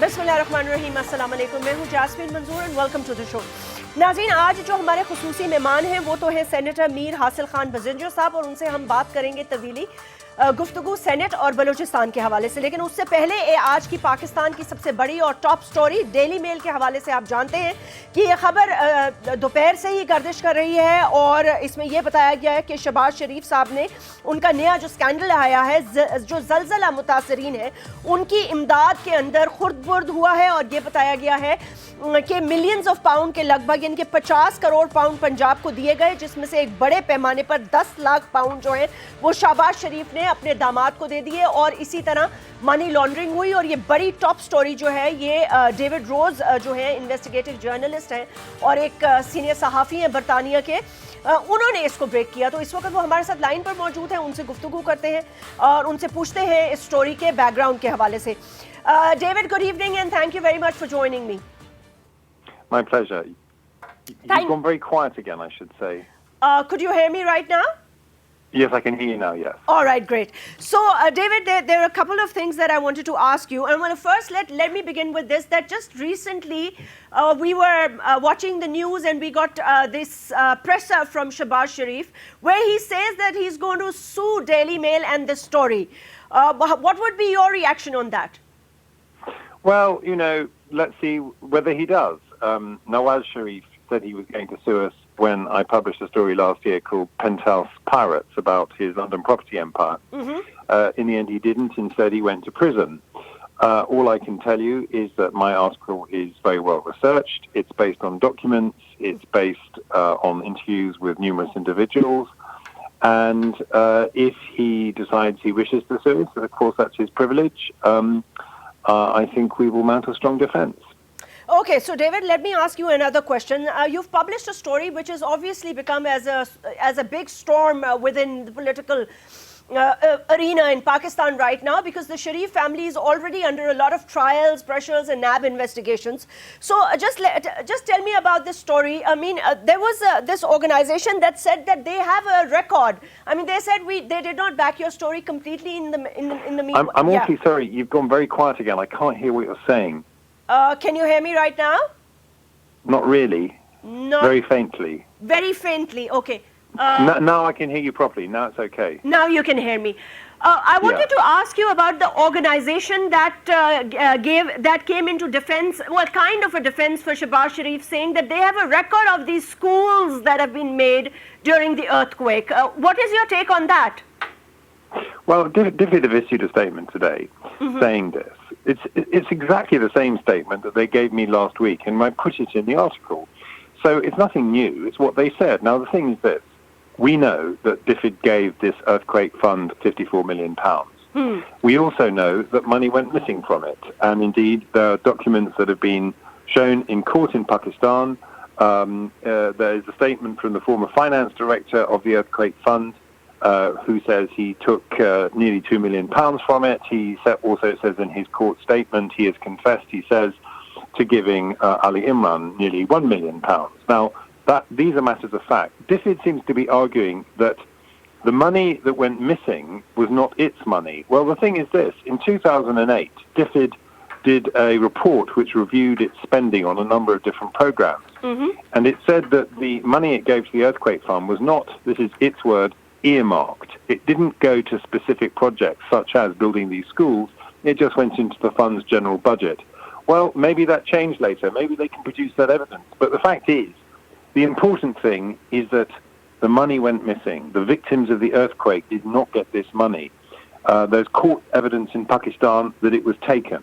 बिस्मिल्लाहिर्रहमानिर्रहीम, अस्सलाम वालेकुम। मैं हूँ Jasmine Manzoor and welcome to the show. नाज़रीन, आज जो हमारे खुसूसी मेहमान हैं वो तो हैं सेनेटर मीर हासिल खान बजिंजर साहब, और उनसे हम बात करेंगे तवीली गुफ्तगू सेनेट और बलूचिस्तान के हवाले से। लेकिन उससे पहले आज की पाकिस्तान की सबसे बड़ी और टॉप स्टोरी डेली मेल के हवाले से आप जानते हैं कि ये खबर दोपहर से ही गर्दिश कर रही है, और इसमें यह बताया गया है कि शहबाज शरीफ साहब ने उनका नया जो स्कैंडल आया है, जो जलजला मुतासरीन है उनकी इमदाद के अंदर खुर्द बुर्द हुआ है, और ये बताया गया है कि मिलियंस ऑफ पाउंड के लगभग यानी कि 50 करोड़ पाउंड पंजाब को दिए गए, जिसमें से एक बड़े पैमाने पर 10 लाख पाउंड जो है वो शहबाज शरीफ ने अपने दामाद को दे दिए, और इसी तरह मनी लॉन्ड्रिंग हुई। और ये बड़ी टॉप स्टोरी जो है ये डेविड रोज जो है इन्वेस्टिगेटिव जर्नलिस्ट हैं और एक सीनियर सहाफ़ी हैं बरतानिया के, उन्होंने इसको ब्रेक किया। तो इस वक्त वो हमारे साथ लाइन पर मौजूद हैं, उनसे गुफ्तगू करते हैं और उनसे पूछते हैं इस स्टोरी के बैकग्राउंड के हवाले से। David, good evening and thank you very much for joining me. My pleasure. You've gone very quiet again, I should say. Could you hear me right now? Yes, I can hear you now, yes. All right, great. So, David, there are a couple of things that I wanted to ask you. And first, let me begin with this, that just recently we were watching the news and we got this presser from Shahbaz Sharif where he says that he's going to sue Daily Mail and this story. What would be your reaction on that? Well, let's see whether he does. Nawaz Sharif said he was going to sue us when I published a story last year called Penthouse Pirates about his London property empire. In the end, he didn't. Instead, he went to prison. All I can tell you is that my article is very well researched. It's based on documents. It's based on interviews with numerous individuals. And if he decides he wishes to sue us, of course, that's his privilege. I think we will mount a strong defense. Okay, so David, let me ask you another question. You've published a story which has obviously become as a big storm within the political arena in Pakistan right now, because the Sharif family is already under a lot of trials, pressures and NAB investigations. So just tell me about this story. I mean, there was this organization that said that they have a record. I mean, they said they did not back your story completely in the media. I'm awfully sorry. You've gone very quiet again. I can't hear what you're saying. Can you hear me right now? Not really. Not very faintly. Very faintly. Okay. Now I can hear you properly. Now it's okay. Now you can hear me. I wanted to ask you about the organization that came into defense, well, kind of a defense for Shahbaz Sharif, saying that they have a record of these schools that have been made during the earthquake. What is your take on that? Well, DFID have issued a statement today saying this. It's exactly the same statement that they gave me last week, and I put it in the article. So it's nothing new. It's what they said. Now, the thing is this. We know that DFID gave this earthquake fund £54 million. We also know that money went missing from it. And indeed, there are documents that have been shown in court in Pakistan. There is a statement from the former finance director of the earthquake fund who says he took nearly £2 million from it. He also says in his court statement, he has confessed, he says, to giving Ali Imran nearly £1 million. Now, these are matters of fact. DFID seems to be arguing that the money that went missing was not its money. Well, the thing is this. In 2008, DFID did a report which reviewed its spending on a number of different programs. And it said that the money it gave to the earthquake fund was not, this is its word, earmarked. It didn't go to specific projects such as building these schools. It just went into the fund's general budget. Well, maybe that changed later. Maybe they can produce that evidence. But the fact is, the important thing is that the money went missing. The victims of the earthquake did not get this money. There's court evidence in Pakistan that it was taken.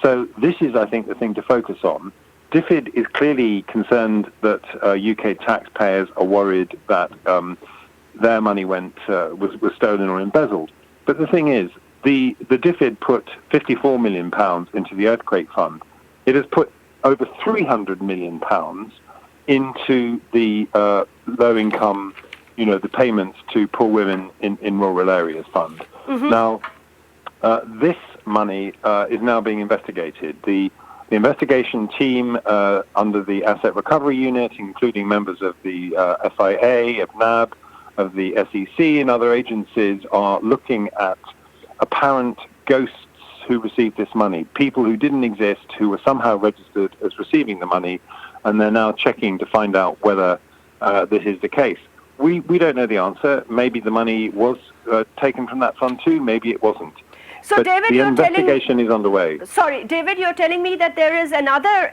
So this is, I think, the thing to focus on. DFID is clearly concerned that UK taxpayers are worried that their money was stolen or embezzled. But the thing is, the DFID put £54 million into the earthquake fund. It has put over £300 million into the low-income, the payments to poor women in rural areas fund. Now, this money is now being investigated. The investigation team under the Asset Recovery Unit, including members of the SIA, of NAB, of the SEC and other agencies, are looking at apparent ghosts who received this money, people who didn't exist, who were somehow registered as receiving the money, and they're now checking to find out whether this is the case. We don't know the answer. Maybe the money was taken from that fund too. Maybe it wasn't. So, but David, the you're investigation is underway. Sorry, David, you're telling me that there is another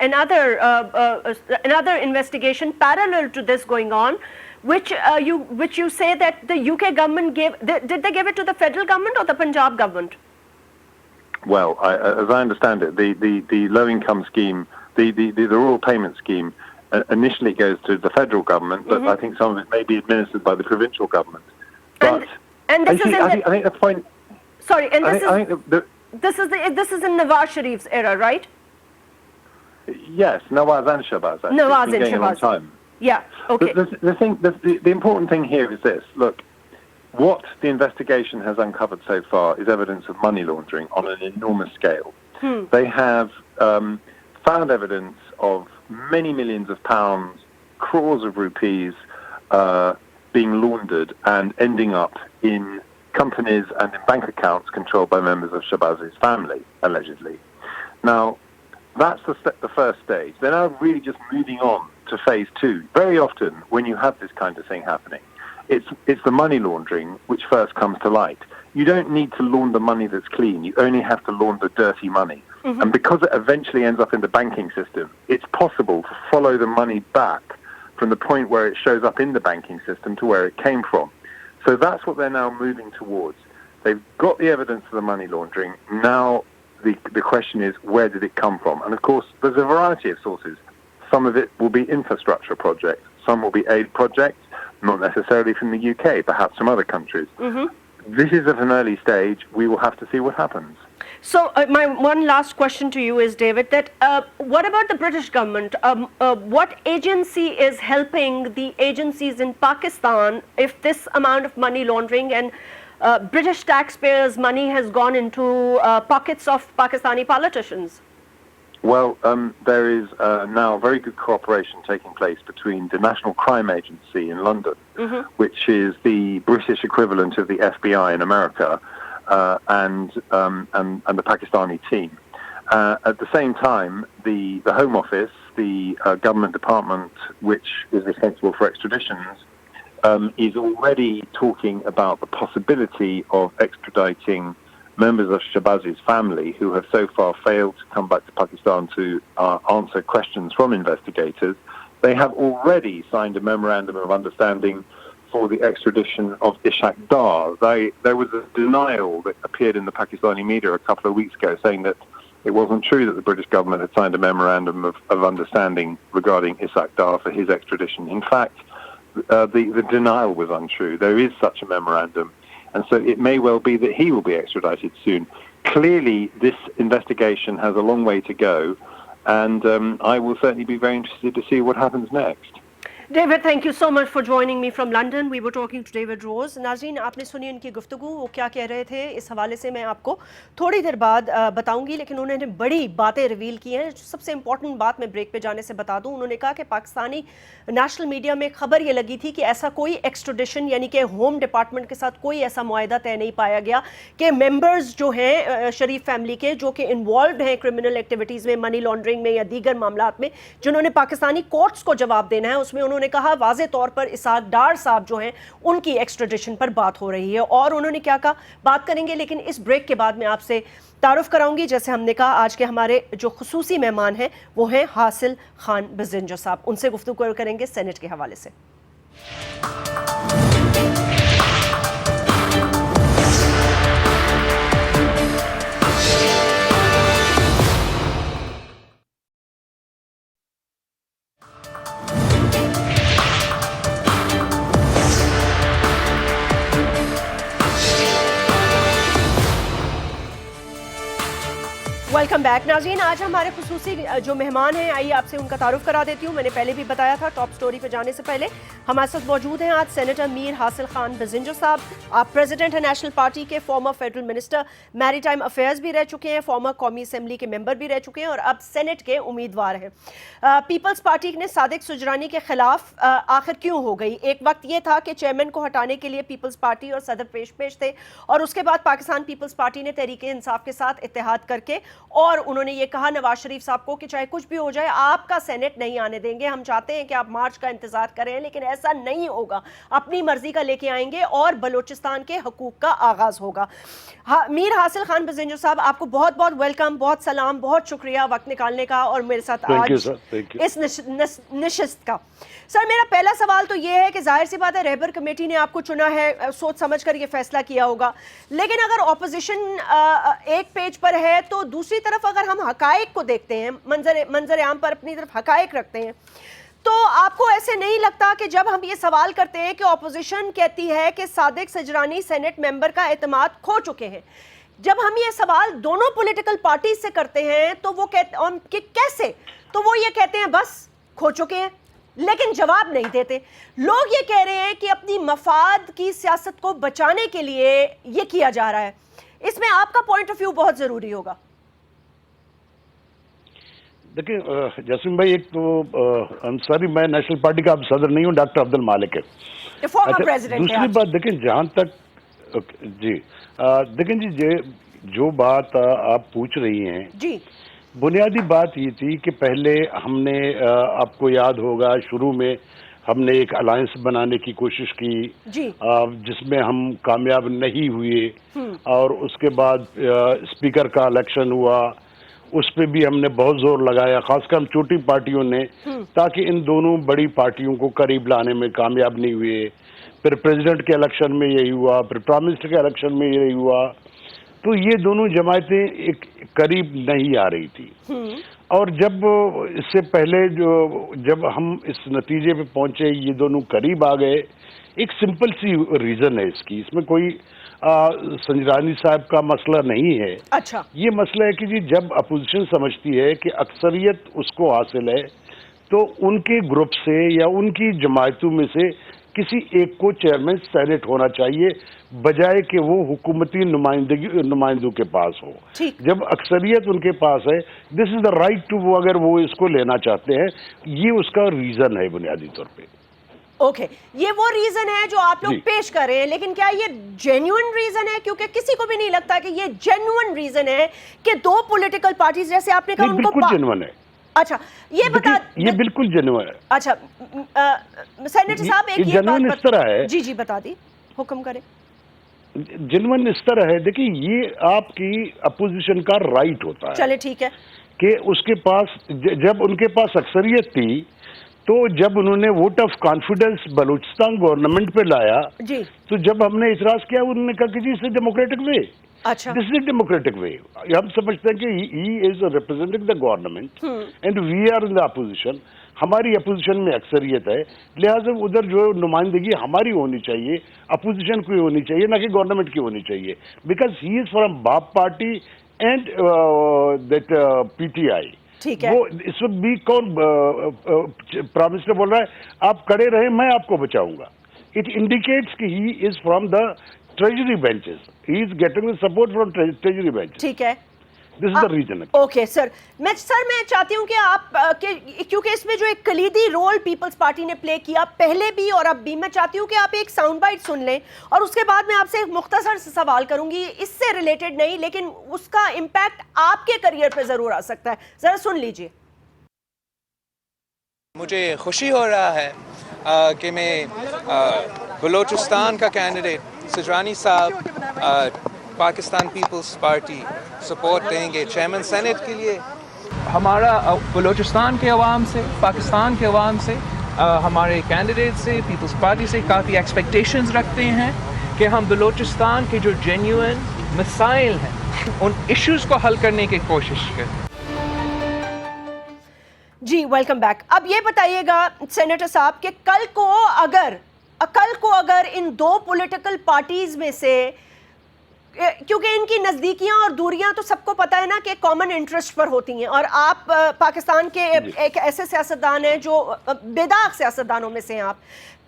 investigation parallel to this going on, which you say that the UK government gave. Did they give it to the federal government or the Punjab government? Well, as I understand it, the low-income scheme, the rural payment scheme, initially goes to the federal government, but I think some of it may be administered by the provincial government. But and this is I think the point. Sorry, and this is in Nawaz Sharif's era, right? Yes, Nawaz and Shahbaz. Actually. Nawaz and Shahbaz. A long time. Yeah. Okay. The important thing here is this. Look, what the investigation has uncovered so far is evidence of money laundering on an enormous scale. They have found evidence of many millions of pounds, crores of rupees being laundered and ending up in companies and in bank accounts controlled by members of Shahbaz's family, allegedly. Now, that's the first stage. They're now really just moving on to phase two. Very often, when you have this kind of thing happening, it's the money laundering which first comes to light. You don't need to launder money that's clean. You only have to launder dirty money. And because it eventually ends up in the banking system, it's possible to follow the money back from the point where it shows up in the banking system to where it came from. So that's what they're now moving towards. They've got the evidence of the money laundering. Now the question is, where did it come from? And of course, there's a variety of sources. Some of it will be infrastructure projects. Some will be aid projects, not necessarily from the UK, perhaps from other countries. This is at an early stage. We will have to see what happens. So my one last question to you is, David, that what about the British government? What agency is helping the agencies in Pakistan if this amount of money laundering and British taxpayers' money has gone into pockets of Pakistani politicians? Well, there is now very good cooperation taking place between the National Crime Agency in London, which is the British equivalent of the FBI in America, and the Pakistani team. At the same time, the Home Office, the government department which is responsible for extraditions, is already talking about the possibility of extraditing members of Shahbaz's family who have so far failed to come back to Pakistan to answer questions from investigators. They have already signed a memorandum of understanding for the extradition of Ishaq Dar. There was a denial that appeared in the Pakistani media a couple of weeks ago saying that it wasn't true that the British government had signed a memorandum of understanding regarding Ishaq Dar for his extradition. In fact, the denial was untrue. There is such a memorandum, and so it may well be that he will be extradited soon. Clearly, this investigation has a long way to go, and I will certainly be very interested to see what happens next. David, thank you so much for joining me from London. We were talking to David Rose. नाज़रीन, आपने सुनी उनकी गुफ्तगू, वो क्या कह रहे थे इस हवाले से मैं आपको थोड़ी देर बाद बताऊंगी, लेकिन उन्होंने बड़ी बातें रिवील की हैं. सबसे इम्पॉर्टेंट बात मैं ब्रेक पे जाने से बता दूं, उन्होंने कहा कि पाकिस्तानी नेशनल मीडिया में खबर ये लगी थी कि ऐसा कोई एक्सट्रेडिशन यानी कि होम डिपार्टमेंट के साथ कोई ऐसा मुआहदा तय नहीं पाया गया कि मेंबर्स जो हैं शरीफ फैमिली के, जो कि इन्वॉल्व हैं क्रिमिनल एक्टिविटीज़ में, मनी लॉन्ड्रिंग में या दीगर मामलात में, जिन्होंने पाकिस्तानी कोर्ट्स को जवाब देना है, उसमें उन्होंने कहा वाज़े तौर पर इसाक डार साहब जो हैं उनकी एक्सट्रेडिशन पर बात हो रही है. और उन्होंने क्या कहा बात करेंगे, लेकिन इस ब्रेक के बाद मैं आपसे तारुफ कराऊंगी. जैसे हमने कहा, आज के हमारे जो खुसूसी मेहमान हैं वो हैं हासिल खान बजिंजर साहब. उनसे गुफ्तगू करेंगे सेनेट के हवाले से. वेलकम बैक नाज़रीन, आज हमारे खुसूसी जो मेहमान हैं, आइए आपसे उनका तारुफ करा देती हूँ। मैंने पहले भी बताया था, टॉप स्टोरी पे जाने से पहले हमारे साथ मौजूद हैं आज सेनेटर मीर हासिल खान बजिंजर साहब। आप प्रेसिडेंट हैं नेशनल पार्टी के, farmer federal minister, maritime affairs भी रह चुके हैं, फॉर्मर कौमी असम्बली के मेंबर भी रह चुके हैं और अब सेनेट के उम्मीदवार हैं। पीपल्स पार्टी ने सादिक सुजरानी के खिलाफ आखिर क्यों हो गई? एक वक्त ये था कि चेयरमैन को हटाने के लिए पीपल्स पार्टी और सदर पेश थे और उसके बाद पाकिस्तान पीपल्स पार्टी ने तहरीक इंसाफ के साथ इत्तेहाद करके और उन्होंने ये कहा नवाज शरीफ साहब को कि चाहे कुछ भी हो जाए आपका सेनेट नहीं आने देंगे, हम चाहते हैं कि आप मार्च का इंतजार करें लेकिन ऐसा नहीं होगा, अपनी मर्जी का लेके आएंगे और बलोचिस्तान के हकूक का आगाज होगा। मीर हासिल खान बजिंजर साहब, आपको बहुत बहुत वेलकम, बहुत सलाम, बहुत शुक्रिया वक्त निकालने का और मेरे साथ आज इस नशिस्त का। सर, मेरा पहला सवाल तो ये है कि जाहिर सी बात है रहबर कमेटी ने आपको चुना है, सोच समझ कर ये फैसला किया होगा, लेकिन अगर ऑपोजिशन एक पेज पर है तो दूसरी तरफ अगर हम हकायक को देखते हैं, मंजर आम पर अपनी तरफ हकायक रखते हैं, तो आपको ऐसे नहीं लगता कि जब हम ये सवाल करते हैं कि ऑपोजिशन कहती है कि सादिक सजरानी सेनेट मेंबर का एतमाद खो चुके हैं, जब हम ये सवाल दोनों पॉलिटिकल पार्टी से करते हैं तो वो कहते कि कैसे, तो वो ये कहते हैं बस खो चुके हैं, लेकिन जवाब नहीं देते। लोग ये कह रहे हैं कि अपनी मफाद की सियासत को बचाने के लिए ये किया जा रहा है। इसमें आपका पॉइंट ऑफ व्यू बहुत जरूरी होगा। देखिए जैस्मिन भाई, एक तो सॉरी, मैं नेशनल पार्टी का अब सदर नहीं हूँ, डॉक्टर अब्दुल मालिक है। दूसरी बात देखें, जहाँ तक जी देखें जी, जो बात आप पूछ रही हैं जी, बुनियादी बात ये थी कि पहले हमने आपको याद होगा शुरू में हमने एक अलायंस बनाने की कोशिश की जिसमें हम कामयाब नहीं हुए और उसके बाद स्पीकर का इलेक्शन हुआ, उस पे भी हमने बहुत जोर लगाया, खासकर हम छोटी पार्टियों ने, ताकि इन दोनों बड़ी पार्टियों को करीब लाने में कामयाब नहीं हुए। फिर प्रेसिडेंट के इलेक्शन में यही हुआ, फिर प्राइम मिनिस्टर के इलेक्शन में यही हुआ, तो ये दोनों जमायतें एक करीब नहीं आ रही थी। और जब इससे पहले जब हम इस नतीजे पे पहुंचे, ये दोनों करीब आ गए, एक सिंपल सी रीजन है इसकी, इसमें कोई संजरानी साहब का मसला नहीं है। अच्छा, ये मसला है कि जी जब अपोजिशन समझती है कि अक्सरियत उसको हासिल है तो उनके ग्रुप से या उनकी जमायतों में से किसी एक को चेयरमैन सेनेट होना चाहिए, बजाय कि वो हुकूमती नुमाइंदों के पास हो। जब अक्सरियत उनके पास है, this is the right to, वो अगर वो इसको लेना चाहते हैं, ये उसका रीजन है बुनियादी तौर पे। ओके, ये वो रीजन है जो आप लोग पेश कर रहे हैं, लेकिन क्या ये जेन्युइन रीजन है? क्योंकि किसी को भी नहीं लगता कि ये जेन्युइन रीजन है कि दो पॉलिटिकल पार्टीज, जैसे आपने कहा, उनको बिल्कुल जेन्युइन है। अच्छा, ये बता, ये बिल्कुल जेन्युइन है। अच्छा सेनेटर साहब, एक ये बात इस तरह है, जी बता दी, हुक्म करें। जेन्युइन इस तरह है, देखिए ये आपकी अपोजिशन का राइट होता है, चले ठीक है, कि उसके पास जब उनके पास अक्सरियत थी तो जब उन्होंने vote of confidence Balochistan government पे लाया जी, तो जब हमने इतराज किया, उन्होंने कहा कि जी इसे डेमोक्रेटिक वे, अच्छा, दिस इज डेमोक्रेटिक वे। हम समझते हैं कि he is representing the government and we are in the opposition, हमारी अपोजिशन में अक्सरियत है, लिहाजा उधर जो नुमाइंदगी हमारी होनी चाहिए, अपोजिशन की होनी चाहिए, ना कि गवर्नमेंट की होनी चाहिए, बिकॉज ही इज फ्रॉम बाप पार्टी एंड दैट पीटीआई। वो इस वक्त भी कौन प्राइम मिनिस्टर बोल रहा है, आप खड़े रहे, मैं आपको बचाऊंगा, इट इंडिकेट्स कि he is from the treasury benches, he is getting the support from treasury benches. ठीक है, this is the reason. Okay sir, मैं चाहती हूं कि आप क्योंकि इसमें जो एक कलीदी रोल पीपल्स पार्टी ने प्ले किया पहले भी और अब भी, मैं चाहती हूं कि आप एक साउंड बाइट सुन लें और उसके बाद मैं आपसे एक मुख्तसर से सवाल करूंगी, इससे रिलेटेड नहीं लेकिन उसका इम्पैक्ट आपके करियर पे जरूर आ सकता है, जरा सुन लीजिए। मुझे खुशी हो रहा है कि मैं बलोचिस्तान का कैंडिडेट सजरानी साहब पाकिस्तान पीपल्स पार्टी सपोर्ट देंगे चेयरमैन सेनेट के लिए। हमारा बलोचिस्तान के अवाम से, पाकिस्तान के अवाम से, हमारे कैंडिडेट से, पीपल्स पार्टी से काफ़ी एक्सपेक्टेशंस रखते हैं कि हम बलोचिस्तान के जो जेन्युइन मसाइल हैं उन इश्यूज़ को हल करने की कोशिश करें। जी वेलकम बैक। अब ये बताइएगा सेनेटर साहब कि कल को अगर इन दो पॉलिटिकल पार्टीज में से کیونکہ ان کی نزدیکیاں اور دوریاں تو سب کو پتہ ہے نا کہ کامن انٹرسٹ پر ہوتی ہیں، اور آپ پاکستان کے ایک ایسے سیاستدان ہیں جو بے داغ سیاستدانوں میں سے ہیں. آپ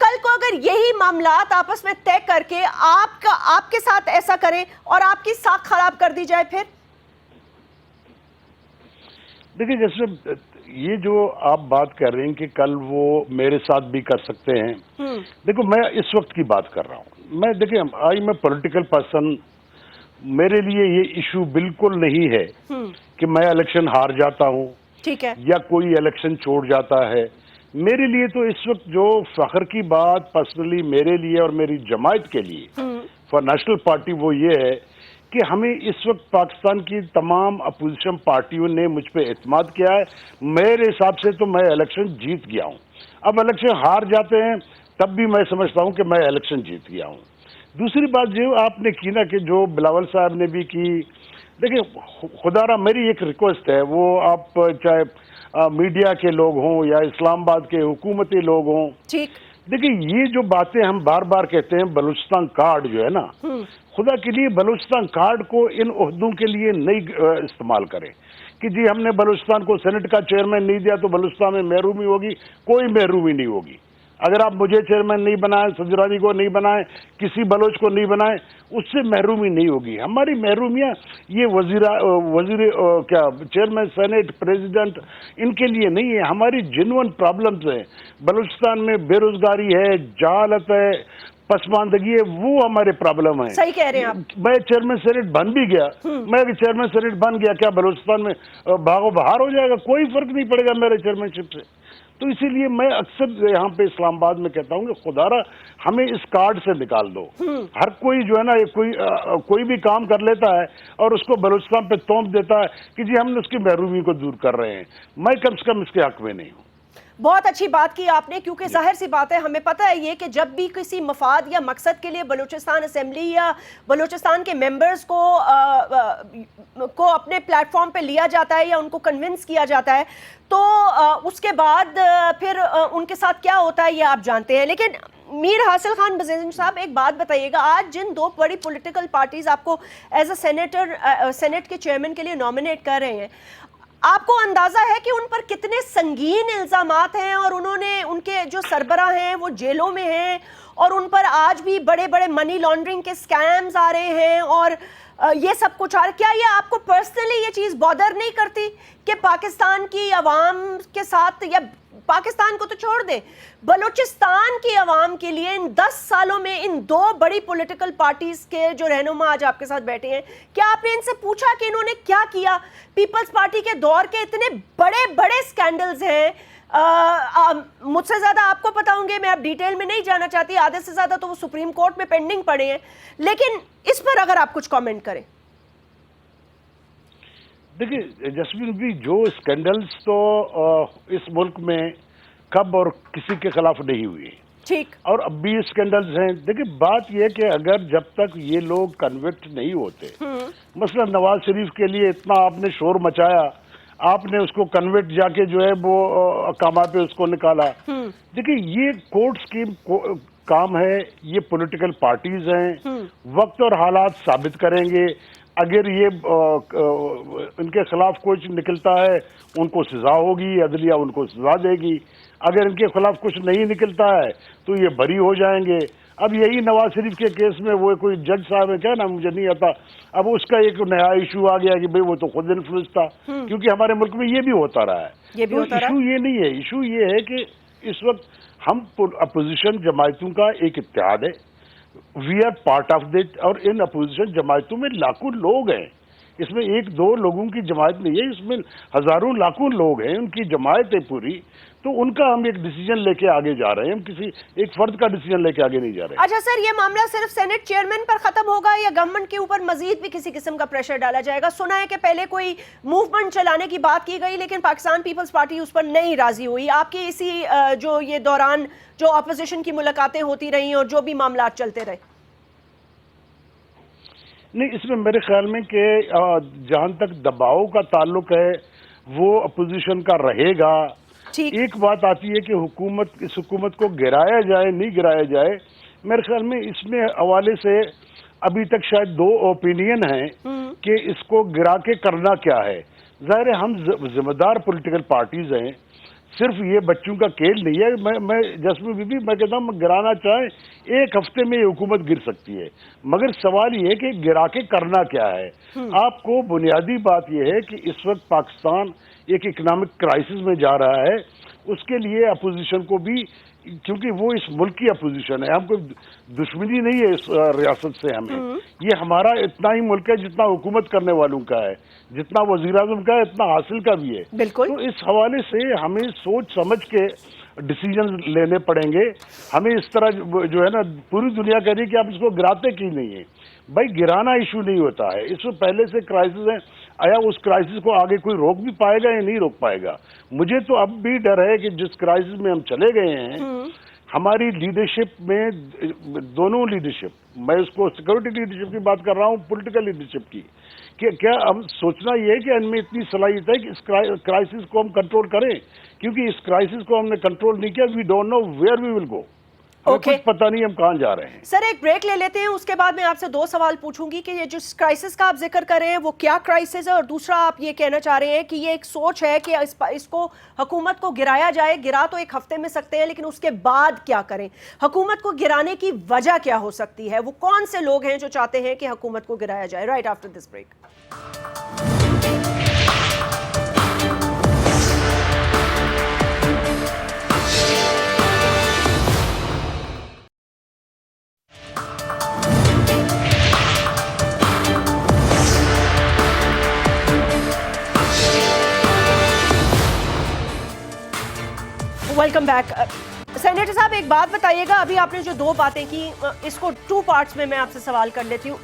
کل کو اگر یہی معاملات آپس میں طے کر کے آپ کے ساتھ ایسا کریں اور آپ کی ساکھ خراب کر دی جائے، پھر دیکھیں جیسے یہ جو آپ بات کر رہے ہیں کہ کل وہ میرے ساتھ بھی کر سکتے ہیں، دیکھو میں اس وقت کی بات کر رہا ہوں. میں دیکھیں آئی میں پولیٹیکل پرسن، میرے لیے یہ ایشو بالکل نہیں ہے کہ میں الیکشن ہار جاتا ہوں ٹھیک ہے، یا کوئی الیکشن چھوڑ جاتا ہے. میرے لیے تو اس وقت جو فخر کی بات پرسنلی میرے لیے اور میری جماعت کے لیے فار نیشنل پارٹی وہ یہ ہے کہ ہمیں اس وقت پاکستان کی تمام اپوزیشن پارٹیوں نے مجھ پہ اعتماد کیا ہے. میرے حساب سے تو میں الیکشن جیت گیا ہوں. اب الیکشن ہار جاتے ہیں تب بھی میں سمجھتا ہوں کہ میں الیکشن جیت گیا ہوں. دوسری بات جو آپ نے کی نا کہ جو بلاول صاحب نے بھی کی، دیکھیں خدا را میری ایک ریکویسٹ ہے، وہ آپ چاہے میڈیا کے لوگ ہوں یا اسلام آباد کے حکومتی لوگ ہوں، دیکھیں یہ جو باتیں ہم بار بار کہتے ہیں بلوچستان کارڈ جو ہے نا، خدا کے لیے بلوچستان کارڈ کو ان عہدوں کے لیے نہیں استعمال کریں کہ جی ہم نے بلوچستان کو سینٹ کا چیئرمین نہیں دیا تو بلوچستان میں محرومی ہوگی. کوئی محرومی نہیں ہوگی. اگر آپ مجھے چیئرمین نہیں بنائیں، سجرانی کو نہیں بنائیں، کسی بلوچ کو نہیں بنائیں، اس سے محرومی نہیں ہوگی. ہماری محرومیاں یہ وزیر کیا چیئرمین سینٹ پریزیڈنٹ ان کے لیے نہیں ہے. ہماری جنون پرابلمز ہیں. بلوچستان میں بے روزگاری ہے، جہالت ہے، پسماندگی ہے، وہ ہمارے پرابلم ہیں. صحیح کہہ رہے ہیں آپ. میں چیئرمین سینٹ بن بھی گیا، میں اگر چیئرمین سینٹ بن گیا کیا بلوچستان میں بھاگو بہار ہو جائے گا؟ کوئی فرق نہیں پڑے گا میرے چیئرمین شپ سے. تو اسی لیے میں اکثر یہاں پہ اسلام آباد میں کہتا ہوں کہ خدا را ہمیں اس کارڈ سے نکال دو. ہر کوئی جو ہے نا کوئی بھی کام کر لیتا ہے اور اس کو بلوچستان پہ توپ دیتا ہے کہ جی ہم نے اس کی محرومی کو دور کر رہے ہیں. میں کم سے کم اس کے حق میں نہیں ہوں. بہت اچھی بات کی آپ نے، کیونکہ ظاہر سی بات ہے ہمیں پتہ ہے یہ کہ جب بھی کسی مفاد یا مقصد کے لیے بلوچستان اسمبلی یا بلوچستان کے ممبرز کو اپنے پلیٹ فارم پہ لیا جاتا ہے یا ان کو کنونس کیا جاتا ہے تو اس کے بعد پھر ان کے ساتھ کیا ہوتا ہے یہ آپ جانتے ہیں. لیکن میر حاصل خان بزنجر صاحب ایک بات بتائیے گا، آج جن دو بڑی پولیٹیکل پارٹیز آپ کو ایز اے سینٹ کے چیئرمین کے لیے نامنیٹ کر رہے ہیں، آپ کو اندازہ ہے کہ ان پر کتنے سنگین الزامات ہیں اور ان کے جو سربراہ ہیں وہ جیلوں میں ہیں اور ان پر آج بھی بڑے بڑے منی لانڈرنگ کے سکیمز آ رہے ہیں اور یہ سب کچھ آ رہا ہے. کیا یہ آپ کو پرسنلی یہ چیز بادر نہیں کرتی کہ پاکستان کی عوام کے ساتھ، یا پاکستان کو تو چھوڑ دیں، بلوچستان کی عوام کے لیے ان 10 سالوں میں ان دو بڑی پولیٹیکل پارٹیز کے جو رہنما آج آپ کے ساتھ بیٹھے ہیں، کیا آپ نے ان سے پوچھا کہ انہوں نے کیا کیا؟ پیپلز پارٹی کے دور کے اتنے بڑے بڑے سکینڈلز ہیں، مجھ سے زیادہ آپ کو پتا ہوں گے، میں اب ڈیٹیل میں نہیں جانا چاہتی، آدھے سے زیادہ تو وہ سپریم کورٹ میں پینڈنگ پڑے ہیں، لیکن اس پر اگر آپ کچھ کامنٹ کریں. دیکھیں جسمین بھی جو اسکینڈلز تو اس ملک میں کب اور کسی کے خلاف نہیں ہوئی ٹھیک، اور اب بھی اسکینڈلز ہیں. دیکھیں بات یہ کہ اگر جب تک یہ لوگ کنوکٹ نہیں ہوتے، مثلا نواز شریف کے لیے اتنا آپ نے شور مچایا، آپ نے اس کو کنوکٹ جا کے جو ہے وہ احکامات پہ اس کو نکالا. دیکھیں یہ کورٹس کی کام ہے، یہ پولیٹیکل پارٹیز ہیں، وقت اور حالات ثابت کریں گے. اگر یہ ان کے خلاف کچھ نکلتا ہے ان کو سزا ہوگی، عدلیہ ان کو سزا دے گی. اگر ان کے خلاف کچھ نہیں نکلتا ہے تو یہ بری ہو جائیں گے. اب یہی نواز شریف کے کیس میں وہ کوئی جج صاحب ہے، کیا نام مجھے نہیں آتا، اب اس کا ایک نیا ایشو آ گیا کہ بھئی وہ تو خود انفلوئنس تھا، کیونکہ ہمارے ملک میں یہ بھی ہوتا رہا ہے. تو ایشو یہ نہیں ہے، ایشو یہ ہے کہ اس وقت ہم اپوزیشن جماعتوں کا ایک اتحاد ہے، we are part of that, اور ان اپوزیشن جماعتوں میں لاکھوں لوگ ہیں. اس میں ایک دو لوگوں کی جماعت نہیں ہے، اس میں ہزاروں لاکھوں لوگ ہیں، ان کی جماعت ہے پوری. تو ان کا ہم ایک ڈیسیجن لے کے آگے جا رہے ہیں، ہم کسی ایک فرد کا ڈیسیجن لے کے آگے نہیں جا رہے. اچھا سر، یہ معاملہ صرف سینٹ چیئرمین پر ختم ہوگا یا گورنمنٹ کے اوپر مزید بھی کسی قسم کا پریشر ڈالا جائے گا؟ سنا ہے کہ پہلے کوئی موومنٹ چلانے کی بات کی گئی لیکن پاکستان پیپلز پارٹی اس پر نہیں راضی ہوئی. آپ کی اسی جو یہ دوران جو اپوزیشن کی ملاقاتیں ہوتی رہیں اور جو بھی معاملات چلتے رہے؟ نہیں، اس میں میرے خیال میں کہ جہاں تک دباؤ کا تعلق ہے وہ اپوزیشن کا رہے گا. ایک بات آتی ہے کہ اس حکومت کو گرایا جائے نہیں گرایا جائے. میرے خیال میں اس میں حوالے سے अभी तक शायद 2 ओपिनियन हैं कि इसको गिरा के करना क्या है। ज़ाहिर है हम जिम्मेदार पॉलिटिकल पार्टीज हैं, सिर्फ ये बच्चों का खेल नहीं है। मैं जस्मीन बीबी मैं कहता हूँ गिराना चाहे 1 हफ्ते में ये हुकूमत गिर सकती है, मगर सवाल ये है कि गिरा के करना क्या है। आपको बुनियादी बात ये है कि इस वक्त पाकिस्तान एक इकोनॉमिक क्राइसिस में जा रहा है, उसके लिए अपोजिशन को भी, क्योंकि वो इस मुल्क की अपोजिशन है, हमको दुश्मनी नहीं है इस रियासत से, हमें ये हमारा इतना ही मुल्क है जितना हुकूमत करने वालों का है, जितना वज़ीर-ए-आज़म का है इतना हासिल का भी है। तो इस हवाले से हमें सोच समझ के डिसीजन लेने पड़ेंगे। हमें इस तरह जो है ना, पूरी दुनिया कह रही है कि आप इसको गिराते क्यों नहीं है। भाई गिराना इशू नहीं होता है, इसमें पहले से क्राइसिस है, आया उस क्राइसिस को आगे कोई रोक भी पाएगा या नहीं रोक पाएगा। मुझे तो अब भी डर है कि जिस क्राइसिस में हम चले गए हैं, हमारी लीडरशिप में, दोनों लीडरशिप, मैं उसको सिक्योरिटी लीडरशिप की बात कर रहा हूँ, पॉलिटिकल लीडरशिप की, कि क्या हम सोचना ये है कि इनमें इतनी सलाहियत है कि इस क्राइसिस को हम कंट्रोल करें, क्योंकि इस क्राइसिस को हमने कंट्रोल नहीं किया, we don't know where we will go. कुछ पता नहीं हम कहां जा रहे हैं। सर एक ब्रेक ले लेते हैं, उसके बाद मैं आपसे 2 सवाल पूछूंगी कि ये जो क्राइसिस का आप जिक्र कर रहे हैं वो क्या क्राइसिस है, और दूसरा आप ये कहना चाह रहे हैं कि ये एक सोच है कि इसको हुकूमत को गिराया जाए। गिरा तो 1 हफ्ते में सकते हैं, लेकिन उसके बाद क्या करें? हुकूमत को गिराने की वजह क्या हो सकती है? वो कौन से लोग हैं जो चाहते हैं कि हुकूमत को गिराया जाए? Right after this break. Welcome back. Senator साहब एक बात बताइएगा, अभी आपने जो 2 बातें की, इसको 2 पार्ट्स में मैं आपसे सवाल कर लेती हूँ।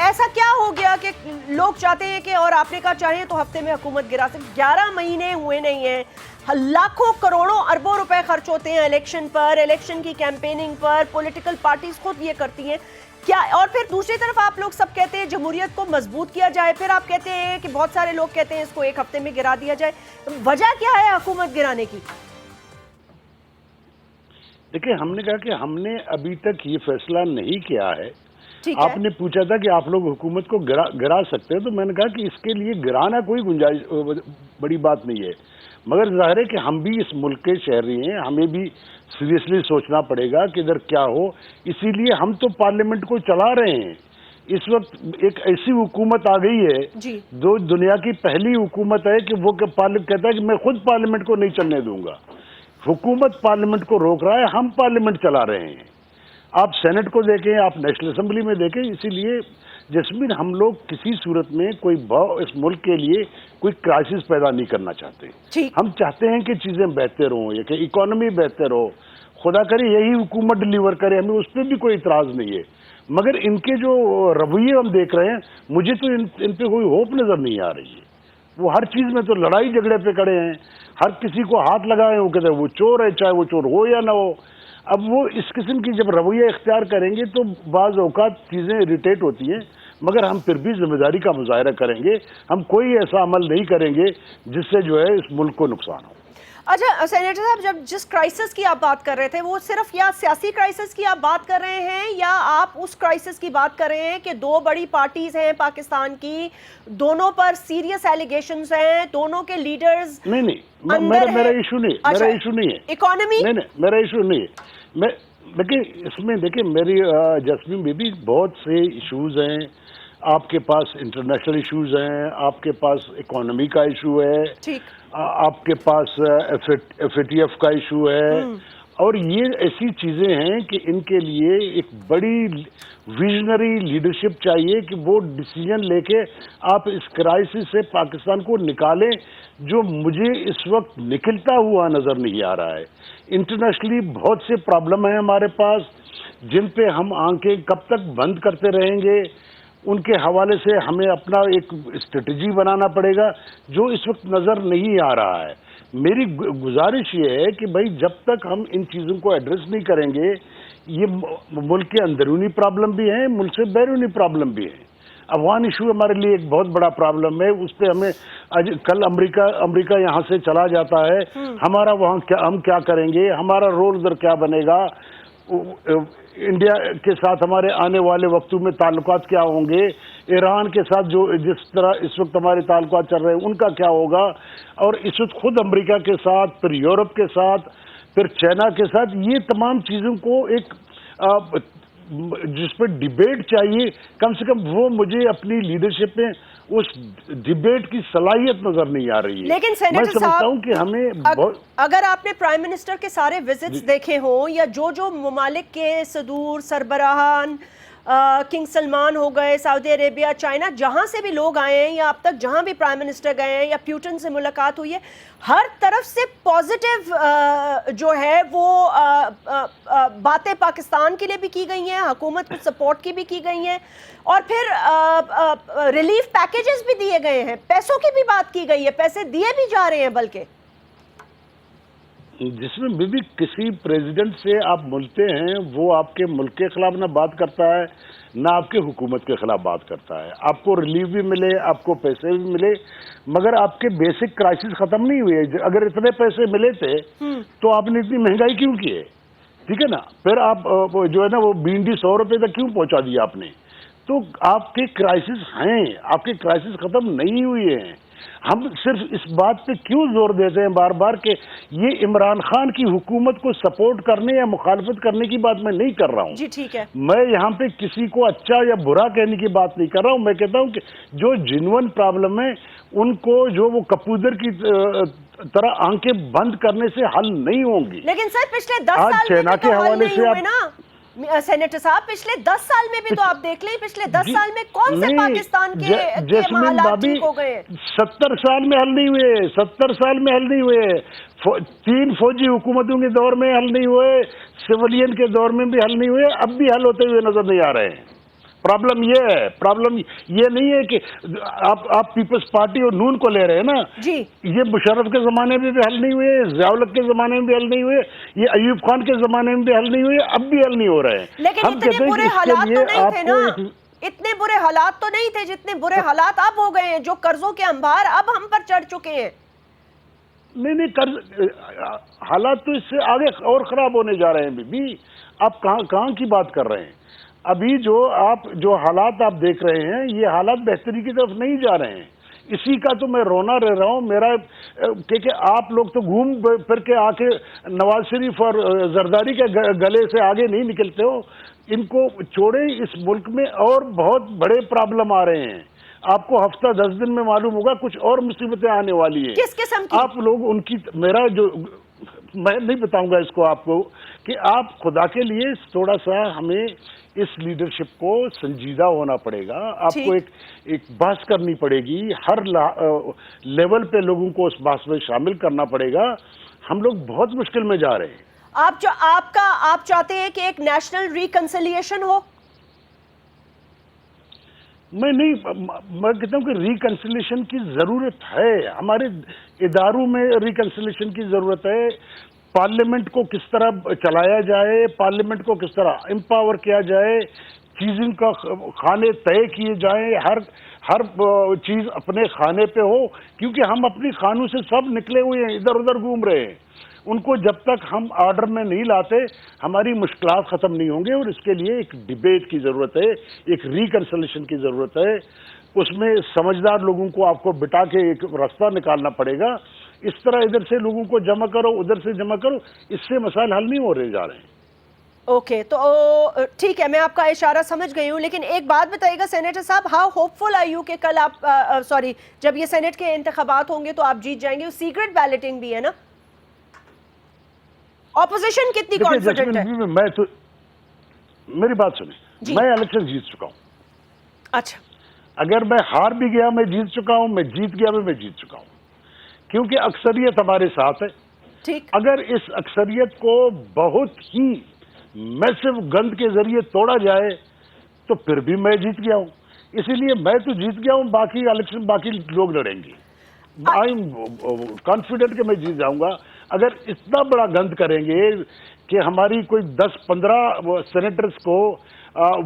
ऐसा क्या हो गया कि लोग चाहते हैं कि, और आपने कहा चाहें तो हफ्ते में हुकूमत गिरा सकते? 11 महीने हुए नहीं हैं, लाखों करोड़ों अरबों रुपए खर्च होते हैं इलेक्शन पर, इलेक्शन की कैंपेनिंग पर, पॉलिटिकल पार्टीज खुद ये करती हैं क्या? और फिर दूसरी तरफ आप लोग सब कहते हैं जमहूरियत को मजबूत किया जाए, फिर आप कहते हैं कि बहुत सारे लोग कहते हैं इसको 1 हफ्ते में गिरा दिया जाए। वजह क्या है हुकूमत गिराने की? देखिए, हमने कहा कि हमने अभी तक ये फैसला नहीं किया है। आपने पूछा था कि आप लोग हुकूमत को गिरा सकते हैं, तो मैंने कहा कि इसके लिए गिराना कोई गुंजाइश बड़ी बात नहीं है, मगर जाहिर है कि हम भी इस मुल्क के शहरी हैं, हमें भी सीरियसली सोचना पड़ेगा कि इधर क्या हो। इसीलिए हम तो पार्लियामेंट को चला रहे हैं। इस वक्त एक ऐसी हुकूमत आ गई है जो दुनिया की पहली हुकूमत है कि वो कहता है कि मैं खुद पार्लियामेंट को नहीं चलने दूंगा। हुकूमत पार्लियामेंट को रोक रहा है, हम पार्लियामेंट चला रहे हैं। आप सेनेट को देखें, आप नेशनल असेंबली में देखें। इसीलिए जस्मीन, हम लोग किसी सूरत में इस मुल्क के लिए कोई क्राइसिस पैदा नहीं करना चाहते। हम चाहते हैं कि चीजें बेहतर हों, कि इकोनॉमी बेहतर हो। खुदा करे यही हुकूमत डिलीवर करे, हमें उस पर भी कोई इतराज नहीं है, मगर इनके जो रवैये हम देख रहे हैं, मुझे तो इन पे कोई होप नजर नहीं आ रही है। वो हर चीज में तो लड़ाई झगड़े पे खड़े हैं, हर किसी को हाथ लगाए, वो कहते हैं वो चोर है, चाहे वो चोर हो या ना हो। अब वो इस किस्म की जब रवैया इख्तियार करेंगे तो बाज़ औक़ात चीज़ें इरिटेट होती हैं, मगर हम फिर भी जिम्मेदारी का मुजाहरा करेंगे। हम कोई ऐसा अमल नहीं करेंगे जिससे जो है इस मुल्क को नुकसान हो। अच्छा सेनेटर साहब, जब जिस क्राइसिस की आप बात कर रहे थे, वो सिर्फ या सियासी क्राइसिस की आप बात कर रहे हैं, या आप उस क्राइसिस की बात कर रहे हैं कि 2 बड़ी पार्टीज हैं पाकिस्तान की, दोनों पर सीरियस एलिगेशंस हैं, दोनों के लीडर्स? नहीं, मेरा इशू नहीं, मेरा इशू नहीं है इकोनॉमी। नहीं, मेरा इशू नहीं है। देखिए मेरी जस्मीन बेबी, बहुत से इशूज हैं। आपके पास इंटरनेशनल इश्यूज हैं, आपके पास इकोनॉमी का इशू है, आपके पास FATF का इशू है, और ये ऐसी चीजें हैं कि इनके लिए एक बड़ी विजनरी लीडरशिप चाहिए कि वो डिसीजन लेके आप इस क्राइसिस से पाकिस्तान को निकालें, जो मुझे इस वक्त निकलता हुआ नजर नहीं आ रहा है। इंटरनेशनली बहुत से प्रॉब्लम है हमारे पास, जिन पे हम आंखें कब तक बंद करते रहेंगे। उनके हवाले से हमें अपना एक स्ट्रेटजी बनाना पड़ेगा, जो इस वक्त नजर नहीं आ रहा है। मेरी गुजारिश ये है कि भाई, जब तक हम इन चीज़ों को एड्रेस नहीं करेंगे, ये मुल्क के अंदरूनी प्रॉब्लम भी हैं, मुल्क से बैरूनी प्रॉब्लम भी है। अफगान इशू हमारे लिए एक बहुत बड़ा प्रॉब्लम है, उस पर हमें कल अमेरिका यहाँ से चला जाता है, हमारा वहाँ हम क्या करेंगे, हमारा रोल उधर क्या बनेगा। इंडिया के साथ हमारे आने वाले वक्तों में ताल्लुकात क्या होंगे, ईरान के साथ जो जिस तरह इस वक्त हमारे ताल्लुकात चल रहे हैं उनका क्या होगा, और इस वक्त खुद अमेरिका के साथ, फिर यूरोप के साथ, फिर चाइना के साथ, ये तमाम चीज़ों को एक जिस पर डिबेट चाहिए, कम से कम वो मुझे अपनी लीडरशिप में उस डिबेट की सलाहियत नजर नहीं आ रही है। लेकिन सेनेटर मैं समझता हूं कि हमें अगर आपने प्राइम मिनिस्टर के सारे विजिट्स देखे हों, या जो ममालिक के सदूर सरबराहान, किंग सलमान हो गए, सऊदी अरेबिया, चाइना, जहां से भी लोग आए हैं, या अब तक जहां भी प्राइम मिनिस्टर गए हैं, या प्यूटन से मुलाकात हुई है, हर तरफ से पॉजिटिव जो है वो बातें पाकिस्तान के लिए भी की गई हैं, हुकूमत को सपोर्ट की भी की गई हैं, और फिर रिलीफ पैकेजेस भी दिए गए हैं, पैसों की भी बात की गई है, पैसे दिए भी जा रहे हैं बल्कि। जिसमें भी किसी प्रेसिडेंट से आप मिलते हैं वो आपके मुल्क के खिलाफ ना बात करता है ना आपके हुकूमत के खिलाफ बात करता है। आपको रिलीफ भी मिले, आपको पैसे भी मिले, मगर आपके बेसिक क्राइसिस खत्म नहीं हुए। अगर इतने पैसे मिले थे तो आपने इतनी महंगाई क्यों की है? ठीक है ना। फिर आप जो है ना वो भिंडी 100 रुपए तक क्यों पहुंचा दिया आपने? तो आपके क्राइसिस हैं, आपके क्राइसिस खत्म नहीं हुए हैं। हम सिर्फ इस बात पे क्यों जोर देते हैं बार बार कि ये इमरान खान की हुकूमत को सपोर्ट करने या मुखालफत करने की बात मैं नहीं कर रहा हूँ। जी ठीक है। मैं यहाँ पे किसी को अच्छा या बुरा कहने की बात नहीं कर रहा हूँ। मैं कहता हूँ कि जो जिन्वन प्रॉब्लम है उनको जो वो कपूदर की तरह आंखें बंद करने से हल नहीं होंगी। लेकिन सर पिछले 10 साल में के हवाले से आप ना सेनेटर साहब, पिछले 10 साल में भी तो आप देख लें, पिछले 10 साल में कौन से पाकिस्तान के हालात ठीक हो गए? 70 साल में हल नहीं हुए, 70 साल में हल नहीं हुए, 3 फौजी हुकूमतों के दौर में हल नहीं हुए, सिविलियन के दौर में भी हल नहीं हुए, अब भी हल होते हुए नजर नहीं आ रहे हैं। प्रॉब्लम ये है, प्रॉब्लम ये नहीं है कि आप पीपल्स पार्टी और नून को ले रहे हैं ना जी। ये मुशर्रफ के जमाने में भी हल नहीं हुए, ज़ियाउल हक के जमाने में भी हल नहीं हुए, ये अयूब खान के जमाने में भी हल नहीं हुए, अब भी हल नहीं हो रहे हैं। लेकिन इतने बुरे हालात तो नहीं थे ना, इतने बुरे हालात तो नहीं थे जितने बुरे हालात अब हो गए हैं, जो कर्जों के अंबार अब हम पर चढ़ चुके हैं। नहीं कर्ज हालात तो इससे आगे और खराब होने जा रहे हैं। बीबी आप कहाँ की बात कर रहे हैं? अभी जो हालात आप देख रहे हैं ये हालात बेहतरी की तरफ नहीं जा रहे हैं। इसी का तो मैं रोना रह रहा हूँ। मेरा क्योंकि आप लोग तो घूम फिर के आके नवाज शरीफ और जरदारी के गले से आगे नहीं निकलते हो। इनको छोड़े, इस मुल्क में और बहुत बड़े प्रॉब्लम आ रहे हैं। आपको हफ्ता 10 दिन में मालूम होगा कुछ और मुसीबतें आने वाली हैं। किस किस्म की? आप लोग उनकी मैं नहीं बताऊंगा इसको आपको कि आप खुदा के लिए थोड़ा सा हमें इस लीडरशिप को संजीदा होना पड़ेगा। आपको एक बहस करनी पड़ेगी, हर लेवल पे लोगों को उस बहस में शामिल करना पड़ेगा। हम लोग बहुत मुश्किल में जा रहे हैं। आप चाहते हैं कि एक नेशनल रिकंसिलिएशन हो? मैं कहता हूँ कि रिकंसिलिएशन की जरूरत है, हमारे इदारों में रिकंसिलिएशन की जरूरत है। पार्लियामेंट को किस तरह चलाया जाए, पार्लियामेंट को किस तरह एम्पावर किया जाए, चीज़ों का खाने तय किए जाएं, हर चीज़ अपने खाने पे हो, क्योंकि हम अपनी खानों से सब निकले हुए हैं, इधर उधर घूम रहे हैं। उनको जब तक हम ऑर्डर में नहीं लाते हमारी मुश्किलात ख़त्म नहीं होंगे। और इसके लिए एक डिबेट की ज़रूरत है, एक रिकंसिलिएशन की ज़रूरत है। उसमें समझदार लोगों को आपको बिठा के एक रास्ता निकालना पड़ेगा। इस तरह इधर से लोगों को जमा करो, उधर से जमा करो, इससे मसाइल हल नहीं हो रहे जा रहे हैं। ओके, तो ठीक है, मैं आपका इशारा समझ गई हूँ। लेकिन एक बात बताइएगा सेनेटर साहब, हाउ होपफुल आर यू कि कल आप जब ये सेनेट के इंतखाबात होंगे तो आप जीत जाएंगे? सीक्रेट बैलेटिंग भी है ना, ऑपोजिशन कितनी कॉन्फिडेंट है? मैं तो मेरी बात सुने, मैं इलेक्शन जीत चुका हूँ। अच्छा, अगर मैं हार भी गया मैं जीत चुका हूँ, मैं जीत गया मैं जीत चुका हूँ, क्योंकि अक्सरियत हमारे साथ है। ठीक। अगर इस अक्सरियत को बहुत ही मैसिव गंद के जरिए तोड़ा जाए तो फिर भी मैं जीत गया हूँ। इसीलिए मैं तो जीत गया हूँ, बाकी इलेक्शन बाकी लोग लड़ेंगे। आई एम कॉन्फिडेंट कि मैं जीत जाऊंगा। अगर इतना बड़ा गंद करेंगे कि हमारी कोई 10-15 सेनेटर्स को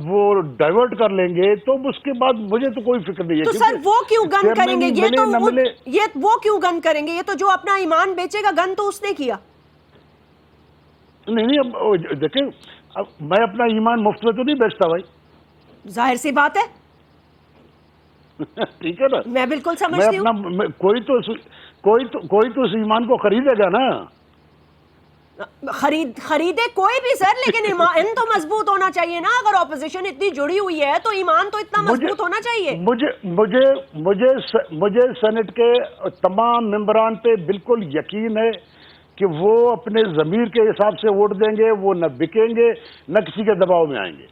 वो डाइवर्ट कर लेंगे तो उसके बाद मुझे तो कोई फिक्र नहीं है। तो सर वो क्यों गन करेंगे? ये वो क्यों गन करेंगे? ये तो जो अपना ईमान बेचेगा, गन तो उसने किया। नहीं, अब देखिए मैं अपना ईमान मुफ्त में तो नहीं बेचता भाई। जाहिर सी बात है, ठीक है ना, मैं बिल्कुल मैं समझती हूँ। अपना कोई तो उस ईमान को खरीदेगा ना। खरीदे कोई भी सर, लेकिन ईमान तो मजबूत होना चाहिए ना। अगर ऑपोजिशन इतनी जुड़ी हुई है तो ईमान तो इतना मजबूत होना चाहिए। मुझे सेनेट के तमाम मेंबरान पे बिल्कुल यकीन है कि वो अपने ज़मीर के हिसाब से वोट देंगे, वो न बिकेंगे न किसी के दबाव में आएंगे।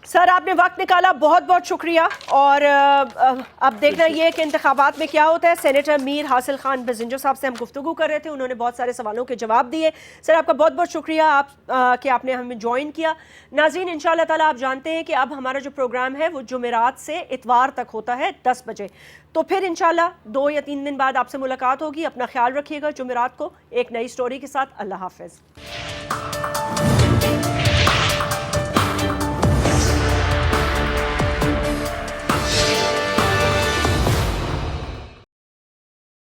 सर आपने वक्त निकाला, बहुत बहुत शुक्रिया। और अब देखना ये कि इंतखाबात में क्या होता है। सेनेटर मीर हासिल खान बजिंजर साहब से हम गुफ्तगू कर रहे थे, उन्होंने बहुत सारे सवालों के जवाब दिए। सर आपका बहुत बहुत शुक्रिया कि आपने हमें ज्वाइन किया। नाज़रीन इंशाअल्लाह ताला आप जानते हैं कि अब हमारा जो प्रोग्राम है वो जुमेरात से इतवार तक होता है 10 बजे। तो फिर इंशाअल्लाह 2 या 3 दिन बाद आपसे मुलाकात होगी। अपना ख्याल रखिएगा। जुमेरात को एक नई स्टोरी के साथ। अल्लाह हाफ़िज़।